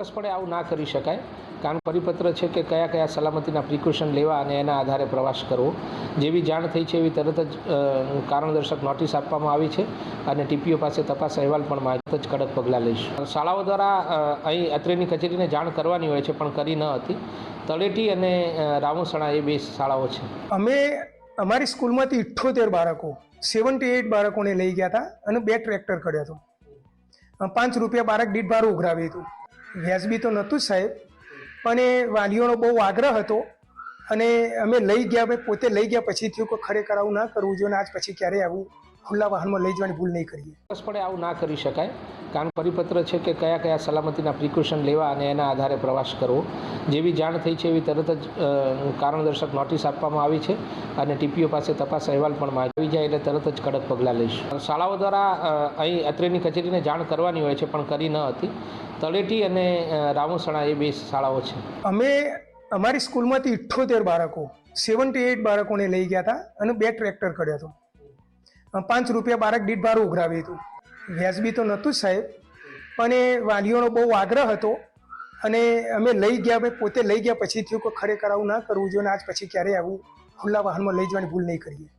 ચોક્કસપણે આવું ના કરી શકાય, કારણ પરિપત્ર છે કે કયા કયા સલામતીના પ્રિકોશન લેવા અને એના આધારે પ્રવાસ કરવો. જેવી જાણ થઈ છે એવી તરત જ કારણદર્શક નોટિસ આપવામાં આવી છે અને ટીપીઓ પાસે તપાસ અહેવાલ પણ માગત જ કડક પગલાં લઈશું. શાળાઓ દ્વારા અહીં અત્રેની કચેરીને જાણ કરવાની હોય છે પણ કરી ન હતી. તળેટી અને રામોસણા એ બે શાળાઓ છે. અમે અમારી સ્કૂલમાંથી 78 બાળકો 78 બાળકોને લઈ ગયા હતા અને 2 ટ્રેક્ટર કર્યો હતો. ₹5 બાળક દીઠ ભાડું ઉઘરાવ્યું હતું. વ્યાજબી તો નહોતું સાહેબ, પણ એ વાલીઓનો બહુ આગ્રહ હતો અને અમે લઈ ગયા. અમે પોતે લઈ ગયા પછી થયું કે ખરેખર આવું ના કરવું જોઈએ, આજ પછી ક્યારેય આવું ખુલ્લા વાહનમાં લઈ જવાની ભૂલ નહીં કરીએ. ચોક્કસપણે આવું ના કરી શકાય, કારણ પરિપત્ર છે કે કયા કયા સલામતીના પ્રિકોશન લેવા અને એના આધારે પ્રવાસ કરવો. જેવી જાણ થઈ છે એવી તરત જ કારણદર્શક નોટિસ આપવામાં આવી છે અને ટીપીઓ પાસે તપાસ અહેવાલ પણ માગી જાય એટલે તરત જ કડક પગલાં લઈશું. શાળાઓ દ્વારા અહીં અત્રેની કચેરીને જાણ કરવાની હોય છે પણ કરી ન હતી. તળેટી અને રામોસણા એ બે શાળાઓ છે. અમે અમારી સ્કૂલમાંથી 78 બાળકો 78 બાળકોને લઈ ગયા હતા અને 2 ટ્રેક્ટર કર્યો હતો. ₹5 બાળક દીઠ ભાડું ઉઘરાવ્યું હતું. વ્યાજબી તો નહોતું સાહેબ, પણ એ વાલીઓનો બહુ આગ્રહ હતો અને અમે લઈ ગયા. અમે પોતે લઈ ગયા પછી થયું કે ખરેખર આવું ના કરવું જોઈએ, આજ પછી ક્યારેય આવું ખુલ્લા વાહનમાં લઈ જવાની ભૂલ નહીં કરીએ.